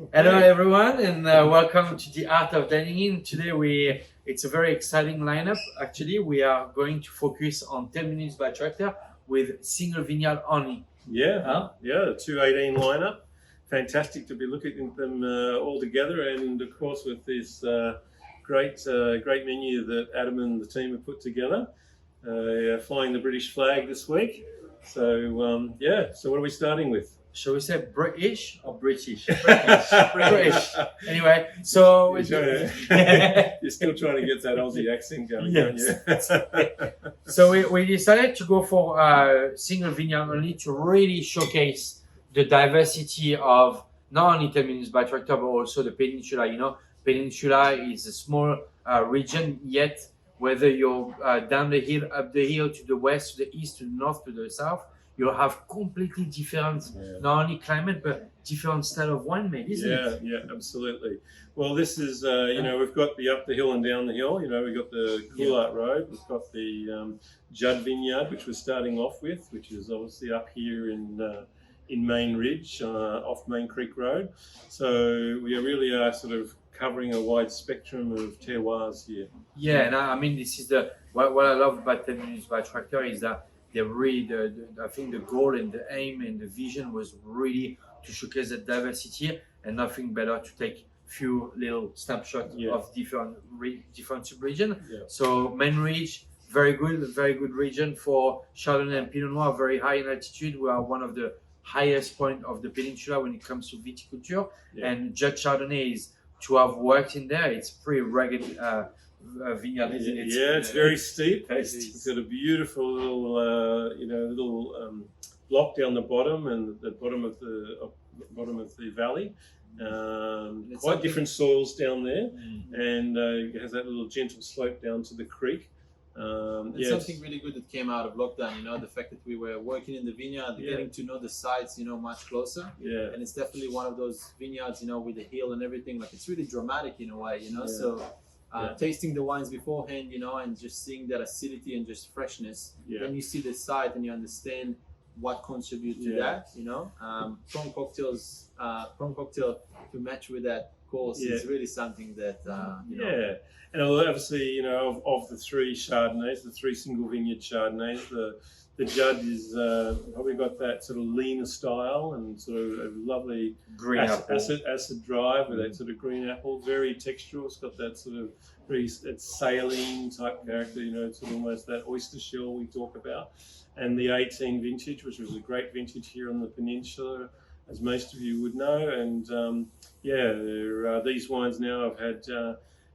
Hello everyone, and welcome to the Art of Dining In. Today it's a very exciting lineup. Actually, we are going to focus on 10 minutes by tractor with single vineyard only. Yeah, 218 lineup. Fantastic to be looking at them all together, and of course with this great menu that Adam and the team have put together. Flying the British flag this week. So so what are we starting with? Shall we say British or British? British. Anyway, so You're still trying to get that Aussie accent going, yes. aren't you? So we decided to go for single vineyard only to really showcase the diversity of not only 10 minutes by tractor but also the peninsula. You know, peninsula is a small region, yet whether you're down the hill, up the hill, to the west, to the east, to the north, to the south, you'll have completely different, not only climate, but different style of winemaking, isn't it? Yeah, absolutely. Well, this is, we've got the up the hill and down the hill. We've got the Cru Road. We've got the Judd Vineyard, which we're starting off with, which is obviously up here in Main Ridge, off Main Creek Road. So we really are sort of covering a wide spectrum of terroirs here. Yeah, and I mean, this is what I love about 10 minutes by tractor is that they really, I think the goal and the aim and the vision was really to showcase the diversity, and nothing better to take few little snapshots of different sub-region. Yeah. So Main Ridge, very good region for Chardonnay and Pinot Noir, very high in altitude. We are one of the highest point of the peninsula when it comes to viticulture, and Judd Chardonnay is, to have worked in there, it's pretty rugged vineyard, isn't it? Yeah, it's very steep. It's got a beautiful little block down the bottom and the bottom of the valley. Quite different soils down there, and it has that little gentle slope down to the creek. Something really good that came out of lockdown, the fact that we were working in the vineyard, getting to know the sites, much closer. Yeah. And it's definitely one of those vineyards, with the hill and everything, like it's really dramatic in a way, So tasting the wines beforehand, and just seeing that acidity and just freshness, then you see the site and you understand what contributes to that, Prong cocktail to match with that course is really something that, And obviously, of the three Chardonnays, the three single vineyard Chardonnays, the Judd is probably got that sort of leaner style and sort of a lovely green acid drive with that sort of green apple, very textural. It's got that sort of it's saline type character, it's almost that oyster shell we talk about. And the 18 vintage, which was a great vintage here on the peninsula, as most of you would know. And these wines now have had.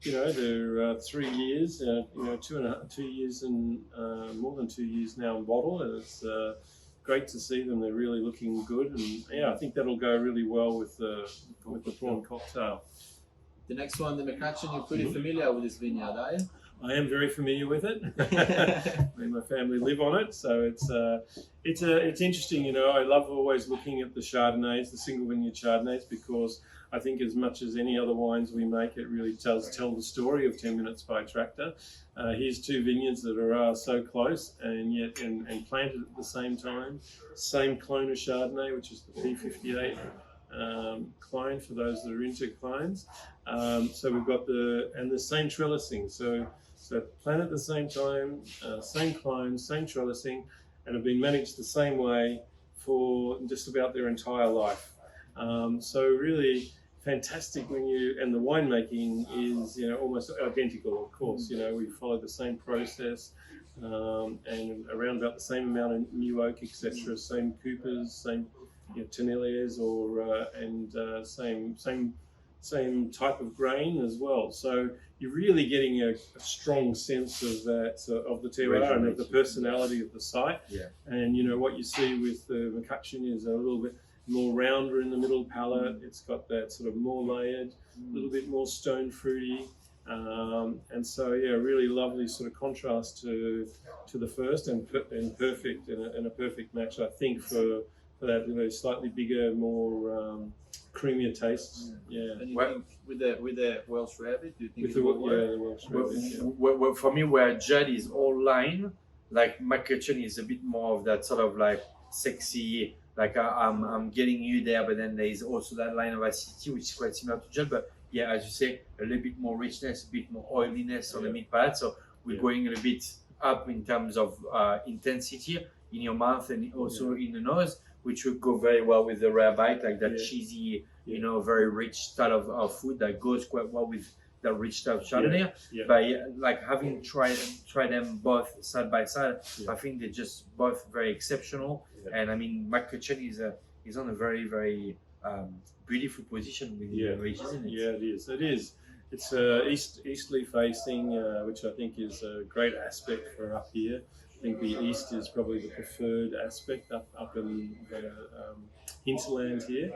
They're 3 years, 2 years and more than 2 years now in bottle, and it's great to see them. They're really looking good, and I think that'll go really well with the prawn cocktail. The next one, the McCutcheon, you're pretty familiar with this vineyard, are you? I am very familiar with it. Me and my family live on it, so it's interesting. I love always looking at the Chardonnays, the single vineyard Chardonnays, because I think as much as any other wines we make, it really tell the story of 10 minutes by tractor. Here's two vineyards that are so close and yet and planted at the same time. Same clone of Chardonnay, which is the P58 clone for those that are into clones. So we've got the same trellising. So planted at the same time, same clone, same trellising, and have been managed the same way for just about their entire life. So really fantastic and the winemaking is almost identical, of course. We follow the same process and around about the same amount of new oak, etc. Same coopers, same tonneliers, same type of grain as well. So you're really getting a strong sense of that of the terroir and of the personality of the site. Yeah. And what you see with the McCutcheon is a little bit more rounder in the middle palate. It's got that sort of more layered, a little bit more stone fruity, and so really lovely sort of contrast to the first, and perfect and a perfect match, I think, for that slightly bigger, more creamier taste. And you think with the Welsh Rabbit, do you think with the Welsh Rabbit? For me, where Judd is all line, like McCutcheon is a bit more of that sort of like sexy like I'm getting you there, but then there's also that line of acidity which is quite similar to Judd, but yeah, as you say, a little bit more richness, a bit more oiliness on the mid palate. So we're going a little bit up in terms of intensity in your mouth and also in the nose, which would go very well with the rare bite, like that cheesy, you know, very rich style of food that goes quite well with the rich style of Chardonnay. But like having tried them both side by side, I think they're just both very exceptional. And I mean, McCutcheon is on a very, very beautiful position with the ridges in it. Yeah, it is. It is. It's easterly facing, which I think is a great aspect for up here. I think the east is probably the preferred aspect up in the hinterland here,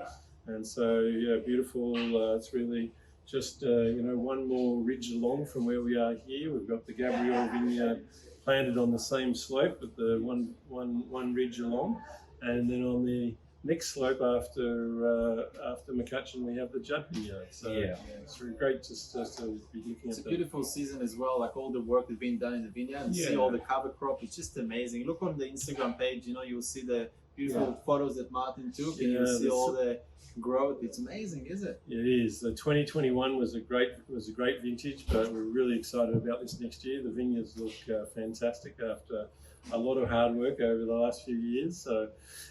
and so beautiful. It's really just one more ridge along from where we are here. We've got the Gabriel Vineyard planted on the same slope, but the one ridge along, and then on the next slope after McCutcheon we have the Judd Vineyard. So it's really great just to be looking at It's a beautiful season as well, like all the work that's been done in the vineyard and see all the cover crop. It's just amazing. Look on the Instagram page, you'll see the beautiful photos that Martin took and you'll see all the growth. It's amazing, is it? It is. The 2021 was a great vintage, but we're really excited about this next year. The vineyards look fantastic after a lot of hard work over the last few years. So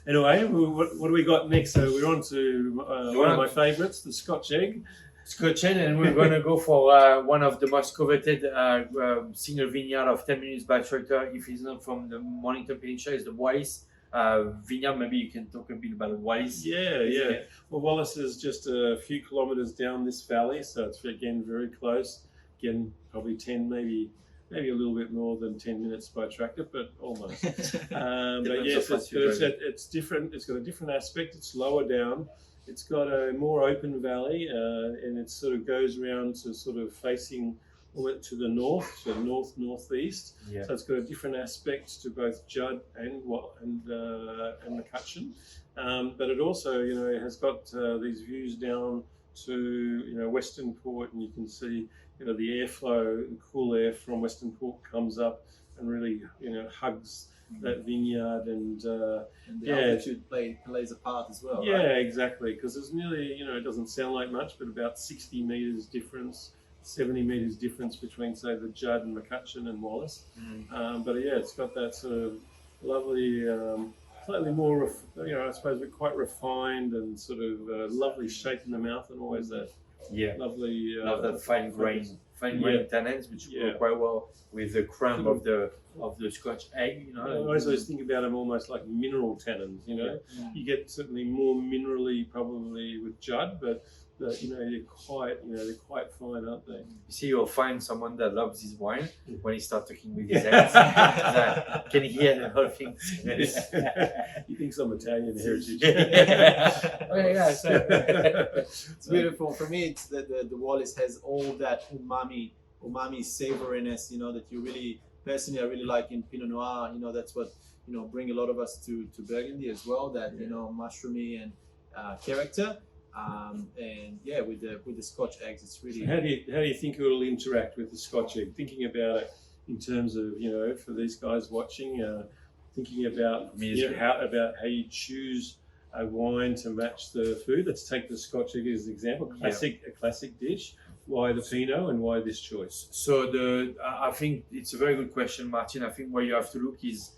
anyway, what do we got next? So we're on to one of my favourites, the Scotch Egg. Scotch Egg, and we're going to go for one of the most coveted single vineyard of 10 minutes by tractor. If it's not from the Mornington Peninsula, is the Wallis vineyard. Maybe you can talk a bit about Wallis. Yeah. Well, Wallis is just a few kilometres down this valley, so it's again very close. Again, probably 10, maybe a little bit more than 10 minutes by tractor, but almost. But yes, it's different. It's got a different aspect. It's lower down. It's got a more open valley, and it sort of goes around to sort of facing to the north, so northeast. So it's got a different aspect to both Judd and McCutcheon. But it also, has got these views down to Western Port, and you can see the airflow, the cool air from Western Port comes up and really hugs that vineyard, and the altitude plays a part as well. Yeah, exactly, because there's nearly it doesn't sound like much, but about 60 meters difference, 70 meters difference between say the Judd and McCutcheon and Wallis. But it's got that sort of lovely, slightly more I suppose quite refined and sort of lovely shape in the mouth, and always that lovely love that fine grain tannins, which go quite well with the crumb of the Scotch egg. I always think about them almost like mineral tannins. You get certainly more minerally probably with Judd, but they're quite fine, aren't they? You see, you'll find someone that loves his wine when he starts talking with his hands. Can hear the whole thing. He thinks I'm Italian heritage. It's beautiful. For me, it's the Wallis has all that umami savoriness, that you really, personally, I really like in Pinot Noir. That's what, bring a lot of us to Burgundy as well, that, mushroomy and character. With the Scotch eggs, it's really. How do you think it will interact with the Scotch egg? Thinking about it in terms of for these guys watching, thinking about how you choose a wine to match the food. Let's take the Scotch egg as an example. A classic dish. Why the Pinot and why this choice? So I think it's a very good question, Martin. I think where you have to look is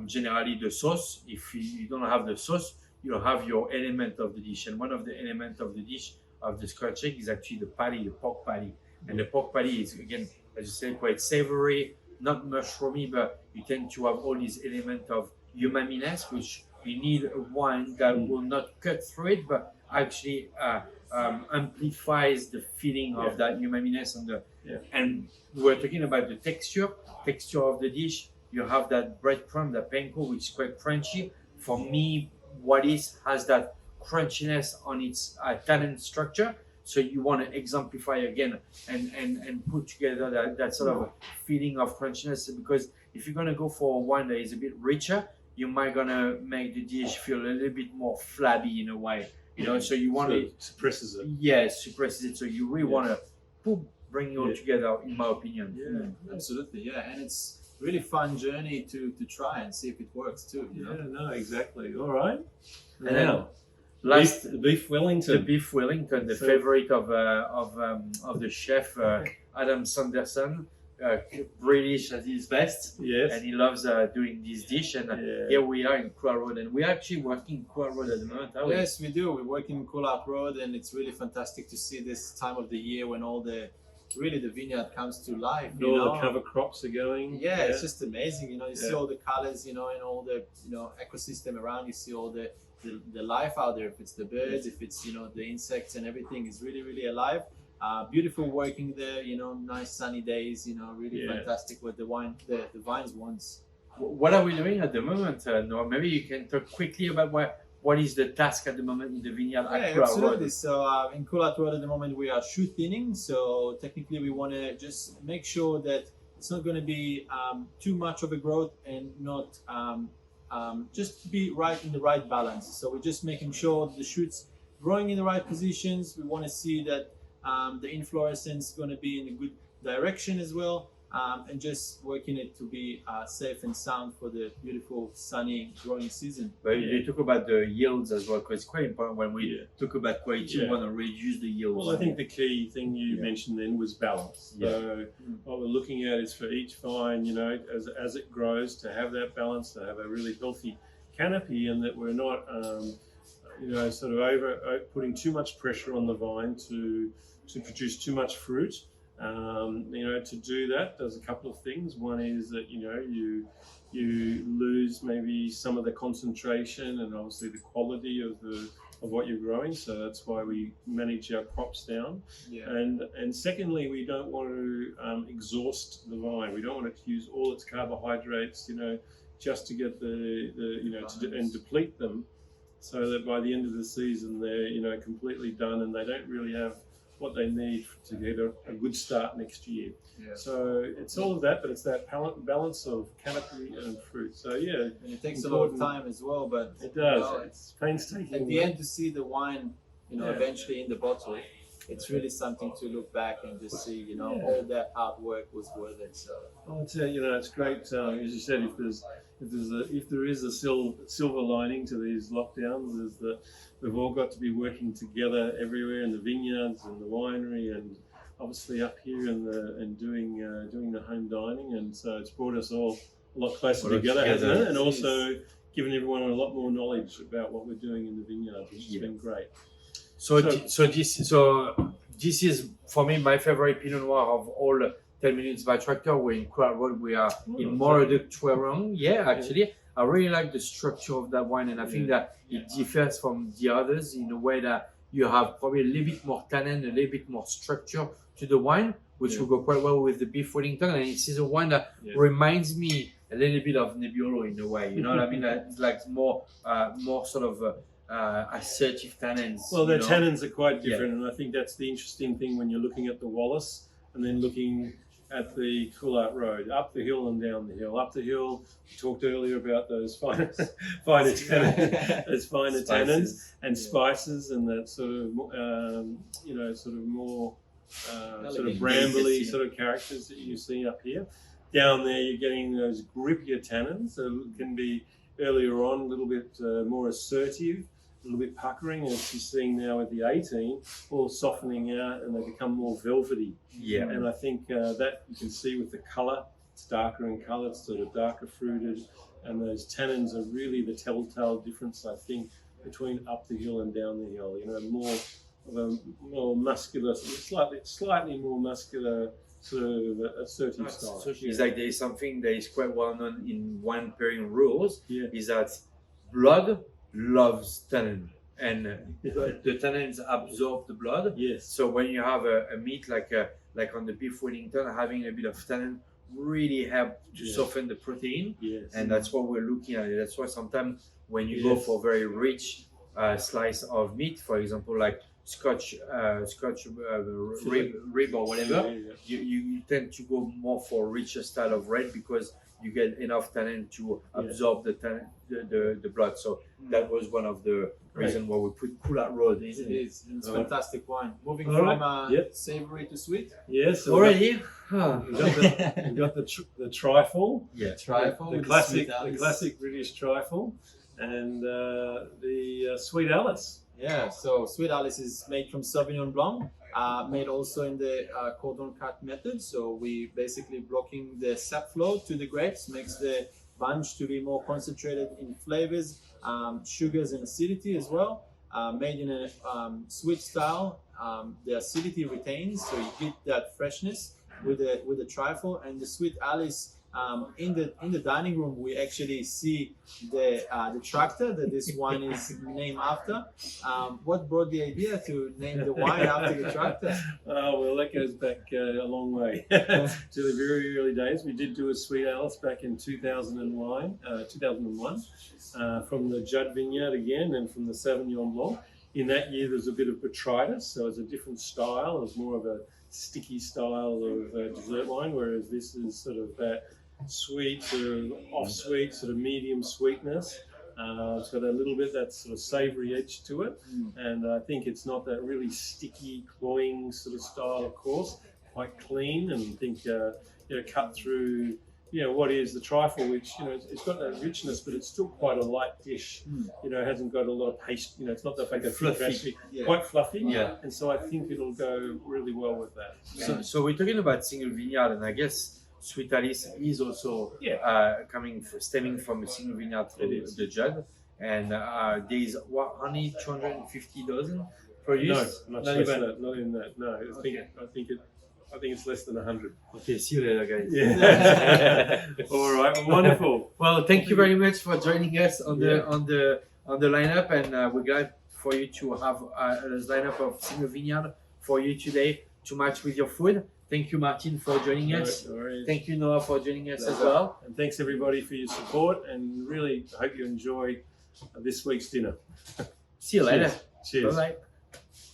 generally the sauce. If you don't have the sauce, you have your element of the dish, and one of the elements of the dish of the Scotch egg is actually the patty, the pork patty. And the pork patty is, again, as you said, quite savory, not mushroomy, but you tend to have all these elements of umaminess, which you need a wine that will not cut through it, but actually amplifies the feeling of that umaminess. And we're talking about the texture of the dish. You have that breadcrumb, that panko, which is quite crunchy. For me, Wallis has that crunchiness on its tannin structure, so you want to exemplify again and put together that sort of feeling of crunchiness, because if you're going to go for a wine that is a bit richer, you might going to make the dish feel a little bit more flabby in a way, so you want to suppresses it. Suppresses it, so you really want to bring it all together, in my opinion. Absolutely. And it's really fun journey to try and see if it works too. You know? Yeah, no, exactly. All right. And then Now, last, the beef Wellington. the beef Wellington, the So- favorite of the chef Adam Sanderson, British at his best, Yes. and he loves doing this dish. And Yeah. here we are in Cru Road, and we're actually working in Cru Road at the moment, are we? Yes, we do. We're working in Cru Road, and it's really fantastic to see this time of the year when all the vineyard comes to life. And You all know? the cover crops are going. Yeah, it's just amazing. You know, you see Yeah. all the colors, you know, and all the ecosystem around. You see all the life out there. If it's the birds, if it's the insects and everything is really alive. Beautiful working there. You know, nice sunny days. You know, really Yeah. fantastic with the vines once. What are we doing at the moment, Noah? Maybe you can talk quickly about what is the task at the moment in the vineyard at Yeah, Cru absolutely. Road. So in Cru Road at the moment we are shoot thinning. So technically we want to just make sure that it's not going to be too much of a growth and not just be right in the right balance. So we're just making sure the shoots growing in the right positions. We want to see that the inflorescence is going to be in a good direction as well. And just working it to be safe and sound for the beautiful sunny growing season. But you talk about the yields as well, because it's quite important when we Yeah. talk about quality, Yeah. you want to reduce the yields. Well, I think the key thing you mentioned then was balance. Yeah. So what we're looking at is for each vine, as it grows, to have that balance, to have a really healthy canopy, and that we're not, sort of putting too much pressure on the vine to produce too much fruit. To do that, there's a couple of things. One is that you lose maybe some of the concentration and obviously the quality of what you're growing. So that's why we manage our crops down. Yeah. And secondly, we don't want to exhaust the vine. We don't want to use all its carbohydrates, just to get and deplete them, so that by the end of the season they're completely done and they don't really have what they need to get a good start next year. Yeah. So it's all of that, but it's that balance of canopy and fruit. So yeah, And it takes a lot of time as well, but it does. know, It's painstaking. at the end to see the wine, Yeah. eventually in the bottle, it's really something to look back and just see, Yeah. all that hard work was worth it. So I'll tell you, it's great. As you said, if there is a silver lining to these lockdowns, is that we've all got to be working together everywhere in the vineyards and the winery, and obviously up here and doing the home dining, and so it's brought us all a lot closer together, hasn't it? And also given everyone a lot more knowledge about what we're doing in the vineyards, which has been great. So this is for me my favorite Pinot Noir of all 10 minutes by tractor. We're in Cru Road. We are in Moreau-de-Tuiron. Yeah, actually, I really like the structure of that wine, and I think that it differs from the others in a way that you have probably a little bit more tannin, a little bit more structure to the wine, which will go quite well with the beef Wellington. And it is a wine that reminds me a little bit of Nebbiolo in a way. You know what I mean? It's like more sort of assertive tannins. Well, the tannins are quite different, and I think that's the interesting thing when you're looking at the Wallace and then looking at the Cru Road, up the hill and down the hill. Up the hill, we talked earlier about those finer tannins and spices, and that sort of more sort of brambly sort of characters that you see up here. Down there, you're getting those grippier tannins, so it can be earlier on a little bit more assertive, a little bit puckering, and as you're seeing now with the 18, all softening out, and they become more velvety. Yeah. And I think that you can see with the colour, it's darker in colour, it's sort of darker fruited, and those tannins are really the telltale difference, I think, between up the hill and down the hill. More of a more muscular, slightly more muscular, sort of assertive style. It's like there is something that is quite well known in wine pairing rules, Yeah. is that blood loves tannin, and the tannins absorb the blood. Yes. So when you have a meat like on the beef Wellington, having a bit of tannin really help to soften the protein. Yes. And that's what we're looking at. That's why sometimes when you go for very rich slice of meat, for example, like Scotch rib or whatever, you tend to go more for a richer style of red, because you get enough tannin to absorb the tannin, the blood. So that was one of the reasons why we put Cru Road, isn't it? It is. It's fantastic wine. Moving All from right. savory to sweet. Yes. So Already? we've got the trifle. Yeah. Trifle The with classic, sweet the Alice. classic British trifle, and the Sweet Alice. Yeah, so Sweet Alice is made from Sauvignon Blanc, made also in the cordon cut method. So we basically blocking the sap flow to the grapes, makes the bunch to be more concentrated in flavors, sugars and acidity as well. Made in a sweet style, the acidity retains, so you get that freshness with the trifle. And the Sweet Alice, in the dining room, we actually see the tractor that this wine is named after. What brought the idea to name the wine after the tractor? Well, that goes back a long way to the very early days. We did do a Sweet Alice back in 2001, from the Judd Vineyard again, and from the Sauvignon Blanc. In that year, there's a bit of botrytis, so it's a different style. It was more of a sticky style of dessert wine, whereas this is sort of that sweet, sort of off-sweet, sort of medium sweetness. It's got a little bit that sort of savoury edge to it, and I think it's not that really sticky, cloying sort of style, of course. Quite clean, and I think cut through what is the trifle, which it's got that richness, but it's still quite a light dish. It hasn't got a lot of paste. It's not like a Fluffy. quite fluffy. Yeah. And so I think it'll go really well with that. So we're talking about single vineyard, and I guess Sweet Alice is also stemming from a single vineyard for the Judd, and there's only 250 dozen produced. No, not even that. Not in that. No, I think it's less than 100. Okay, see you later, guys. Yeah. All right. Well, wonderful. Well, thank you very much for joining us on the lineup, and we're glad for you to have a lineup of single vineyard for you today to match with your food. Thank you, Martin, for joining us. No worries. Thank you, Noah, for joining us as well. And thanks everybody for your support, and really hope you enjoy this week's dinner. See you later. Cheers. Bye-bye.